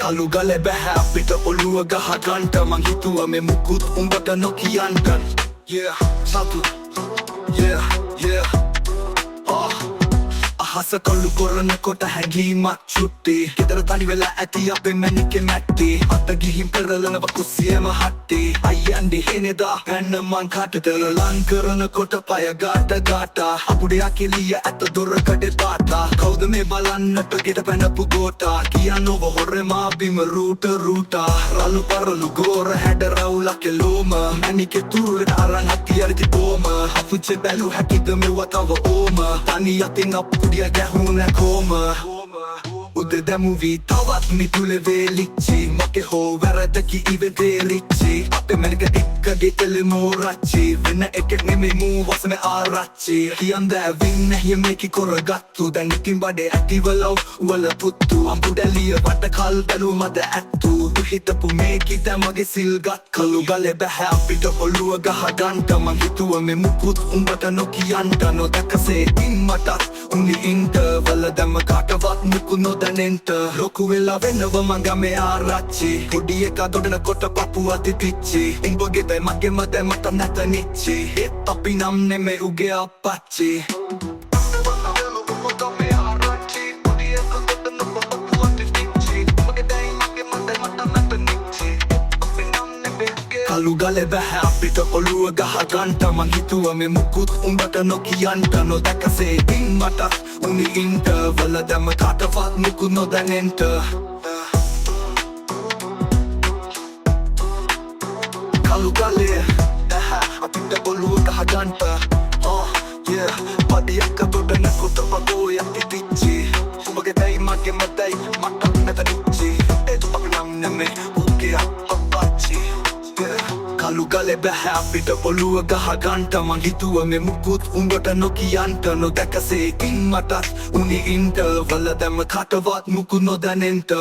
කළු ගල බැහැ අපිට ඔළුව ගහ ගන්ට මං හිතුව මේ මුකුත් උඹට නොකියන්ට Yeah, සතු Yeah, yeah අහස කොල්ලු කරන කොට හැඟීමක් චුට්ටි ගෙදර තනි වෙලා ඇති අපේ මැනිකේ මැට්ටි අත ගිහින් පෙරලන වකුසියම හට්ටි අයියන්ඩි හෙනෙදා පැන්න මං කටට ලං කරන කොට පය ගාට ගාටා අපුඩේ කෙලිය ඇත දොරකඩ තාතා කවුද මේ බලන්නට ගෙට පැනපු ගෝටා කියන්න ඔබ හොරෙමා බිම රූට රූටා රළු පරළු ගෝර හැඩ රවුලක් එලෝම මැනිකේ තුරට අරන් හත්ති අරිති බෝම අපුච්චේ බැලු හැකිද මෙව තව ඕම තනි අතින් අපුඩිය ගැහුණ කෝම උද දැමුවී තවත් මිතුලේ වේලිච්චි මගේ හෝ වැරදකි ඉවෙදේ රිච්චි අපේ මැනික එක්කගේ එලෙමෝ රච්චි වෙන එකෙක් නෙමේ මූ වසම ආරච්චි කියන් දෑවින් නැහිය මේකි කොරගත්තු දැන් ඉතින් බඩේ ඇතිවලව් වල පුත්තු අම්පුඩැලිය වට කල් බැලු මද ඇත්තු හිතපු මේකි දැමගේ සිල්ගත් කළු ගලේ බැහැ අපිට ඔළුව ගහ ගන්ට මං හිතුව මේ මුකුත් උඹට නොකියන්ට නොදැකසේ ඉන් මටත් උනි ඉන්ට වල දැම කාටවත් මුකු නොදැනෙන්ට ලොකු වෙලා වෙනව මංගමේ ආරච්චි පොඩි එකා දොඩන කොට පපු අති පිච්චි උඹගේ දැ මගේම දැමට නැත නිච්චි ඒත් අපි නම් නෙමේ උගේ අපච්චි කළු ගලේ බැහැ අපිට ඔළුව ගහ ගන්ට මං හිතුව මේ මුකුත් උඹට නොකියන්ට නොදැකසේ ඉන් මටත් උනි ඉන්ට වල දැම කාටවත් මුකු නොදැනෙන්ට කළු ගලේ බැහැ අපිට ඔළුව ගහ ගන්ට පඩියක් දොඩන කොට පගෝ යති පිච්චි උඹගේ දැයි මගේ මදැයි මටත් නැත නිච්චි ඒත් අපි නම් නෙමේ උගේ අපච්චි කළු ගලේ බැහැ අපිට ඔළුව ගහ ගන්ට මං හිතුව මේ මුකුත් උඹට නොකියන්ට නොදැකසේ ඉන් මටත් උනි ඉන්ට වල දැම කාටවත් මුකු නොදැනෙන්ට